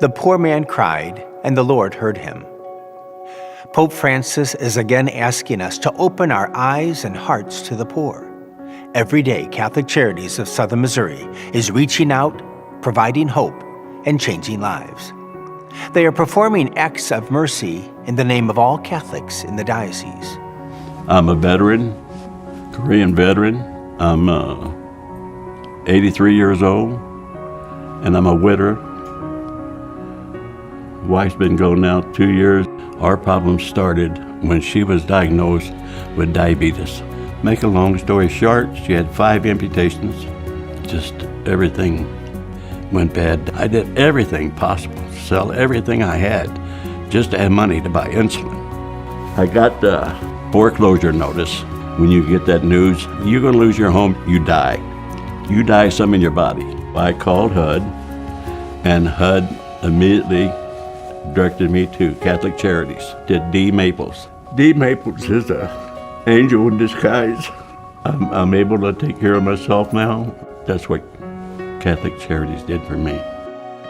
The poor man cried, and the Lord heard him. Pope Francis is again asking us to open our eyes and hearts to the poor. Every day, Catholic Charities of Southern Missouri is reaching out, providing hope, and changing lives. They are performing acts of mercy in the name of all Catholics in the diocese. I'm a veteran, Korean veteran. I'm 83 years old, and I'm a widower. Wife's been gone now 2 years. Our problem started when she was diagnosed with diabetes. Make a long story short, she had 5 amputations. Just everything went bad. I did everything possible, sell everything I had, just to have money to buy insulin. I got the foreclosure notice. When you get that news, you're gonna lose your home, you die. You die some in your body. I called HUD, and HUD immediately directed me to Catholic Charities, did D. Maples. D. Maples is an angel in disguise. I'm able to take care of myself now. That's what Catholic Charities did for me.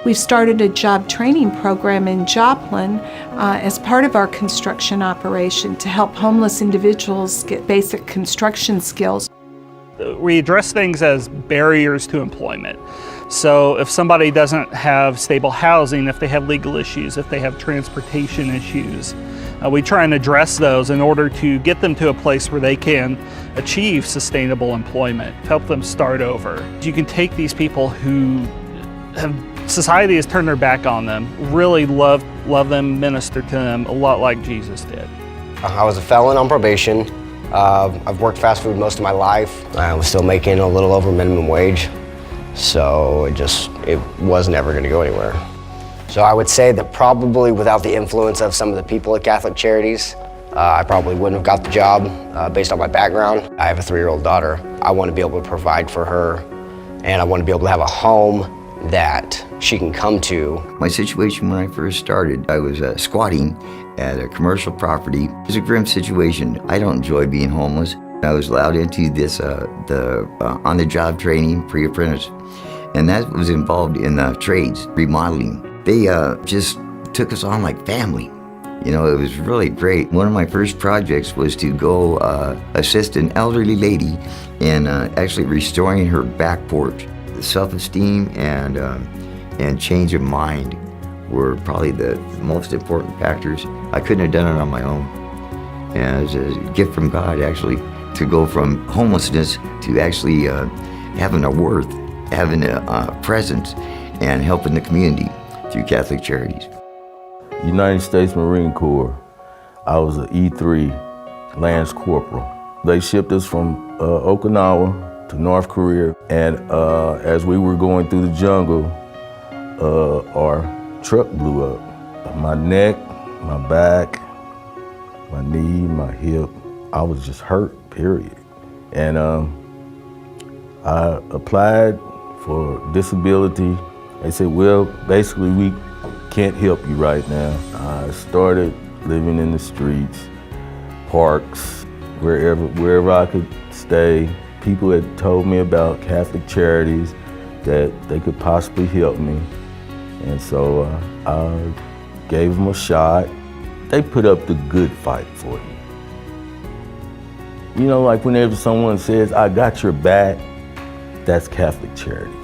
We've started a job training program in Joplin as part of our construction operation to help homeless individuals get basic construction skills. We address things as barriers to employment. So if somebody doesn't have stable housing, if they have legal issues, if they have transportation issues, we try and address those in order to get them to a place where they can achieve sustainable employment, help them start over. You can take these people who society has turned their back on them, really love them, minister to them, a lot like Jesus did. I was a felon on probation. I've worked fast food most of my life. I was still making a little over minimum wage, so it was never going to go anywhere. So I would say that probably without the influence of some of the people at Catholic Charities, I probably wouldn't have got the job based on my background. I have a 3-year-old daughter. I want to be able to provide for her, and I want to be able to have a home that she can come to. My situation when I first started, I was squatting at a commercial property. It was a grim situation. I don't enjoy being homeless. I was allowed into this on-the-job training, pre-apprentice, and that was involved in trades, remodeling. They just took us on like family. You know, it was really great. One of my first projects was to go assist an elderly lady in actually restoring her back porch. Self-esteem and change of mind were probably the most important factors. I couldn't have done it on my own. And it was a gift from God, actually, to go from homelessness to actually having a worth, having a presence, and helping the community through Catholic Charities. United States Marine Corps. I was an E3 Lance Corporal. They shipped us from Okinawa to North Korea, and as we were going through the jungle, our truck blew up. My neck, my back, my knee, my hip, I was just hurt, period. And I applied for disability. They said, well, basically we can't help you right now. I started living in the streets, parks, wherever I could stay. People had told me about Catholic Charities, that they could possibly help me. And so I gave them a shot. They put up the good fight for you. You know, like whenever someone says, I got your back, that's Catholic Charities.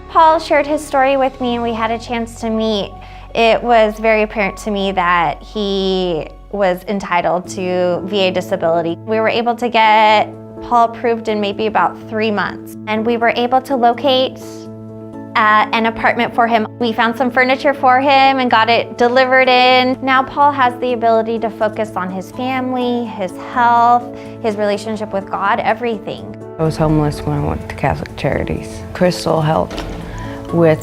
Paul shared his story with me and we had a chance to meet. It was very apparent to me that he was entitled to VA disability. We were able to get Paul approved in maybe about 3 months. And we were able to locate an apartment for him. We found some furniture for him and got it delivered in. Now Paul has the ability to focus on his family, his health, his relationship with God, everything. I was homeless when I went to Catholic Charities. Crystal helped with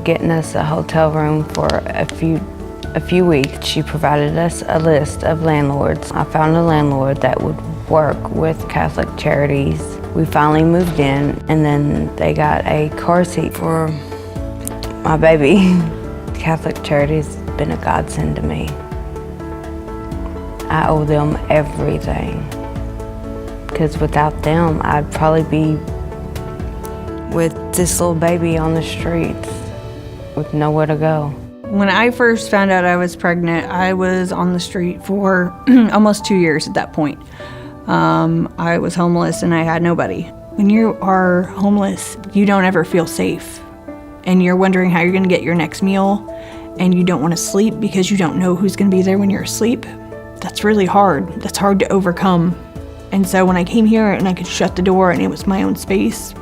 getting us a hotel room for a few weeks. She provided us a list of landlords. I found a landlord that would work with Catholic Charities. We finally moved in, and then they got a car seat for my baby. Catholic Charities has been a godsend to me. I owe them everything, because without them, I'd probably be with this little baby on the streets. with nowhere to go. When I first found out I was pregnant, I was on the street for almost 2 years at that point. I was homeless and I had nobody. When you are homeless, you don't ever feel safe. And you're wondering how you're gonna get your next meal, and you don't wanna sleep because you don't know who's gonna be there when you're asleep. That's really hard. That's hard to overcome. And so when I came here and I could shut the door and it was my own space,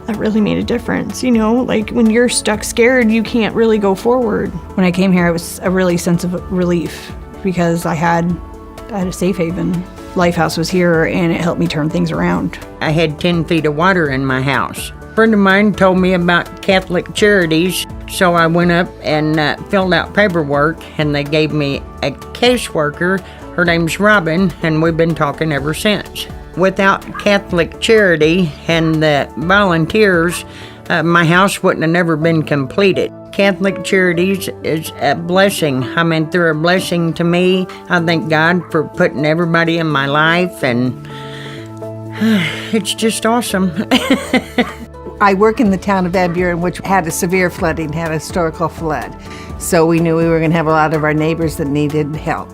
that really made a difference. You know, like when you're stuck scared, you can't really go forward. When I came here, it was a really sense of relief because I had a safe haven. Lifehouse was here and it helped me turn things around. I had 10 feet of water in my house. A friend of mine told me about Catholic Charities, so I went up and filled out paperwork, and they gave me a caseworker. Her name's Robin, and we've been talking ever since. Without Catholic Charity and the volunteers, my house wouldn't have never been completed. Catholic Charities is a blessing. I mean, they're a blessing to me. I thank God for putting everybody in my life, and it's just awesome. I work in the town of Van Buren, which had a severe flooding, had a historical flood. So we knew we were going to have a lot of our neighbors that needed help.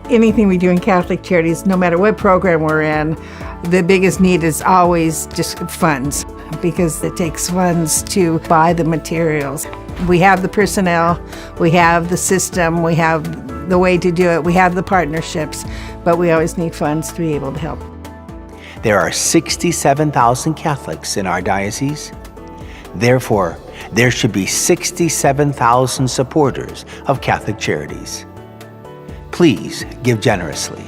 Anything we do in Catholic Charities, no matter what program we're in, the biggest need is always just funds, because it takes funds to buy the materials. We have the personnel, we have the system, we have the way to do it, we have the partnerships, but we always need funds to be able to help. There are 67,000 Catholics in our diocese. Therefore, there should be 67,000 supporters of Catholic Charities. Please give generously.